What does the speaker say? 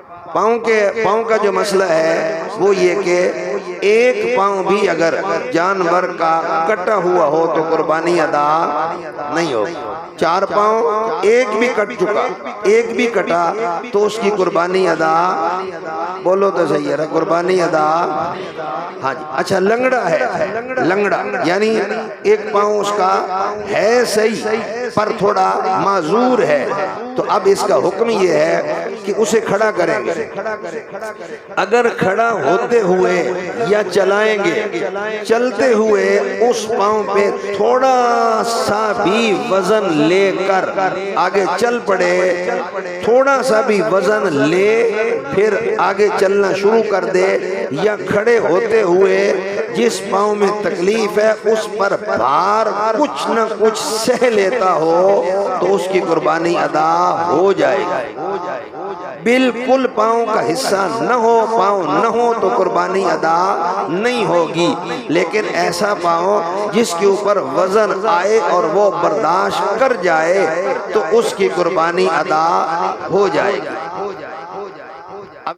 پاؤں کا جو مسئلہ ہے وہ یہ کہ ایک پاؤں بھی اگر جانور کا کٹا ہوا ہو تو قربانی ادا نہیں ہوگی۔ 4 پاؤں ایک بھی کٹ چکا، ایک بھی کٹا تو اس کی قربانی ادا، بولو تو صحیح ہے، قربانی ادا۔ ہاں جی، اچھا لنگڑا ہے، لنگڑا یعنی ایک پاؤں اس کا ہے صحیح پر تھوڑا معذور ہے، تو اب اس کا حکم یہ ہے کہ اسے کھڑا کریں گے۔ اگر کھڑا ہوتے ہوئے یا چلائیں گے، چلتے ہوئے اس پاؤں پہ تھوڑا سا بھی وزن لے کر آگے چل پڑے، تھوڑا سا بھی وزن لے پھر آگے چلنا شروع کر دے، یا کھڑے ہوتے ہوئے جس پاؤں میں تکلیف ہے اس پر بھار کچھ نہ کچھ سہ لیتا ہو تو اس کی قربانی ادا ہو جائے گی۔ بالکل پاؤں کا حصہ نہ ہو، پاؤں نہ ہو تو قربانی ادا نہیں ہوگی، لیکن ایسا پاؤں جس کے اوپر وزن آئے اور وہ برداشت کر جائے تو اس کی قربانی ادا ہو جائے گی۔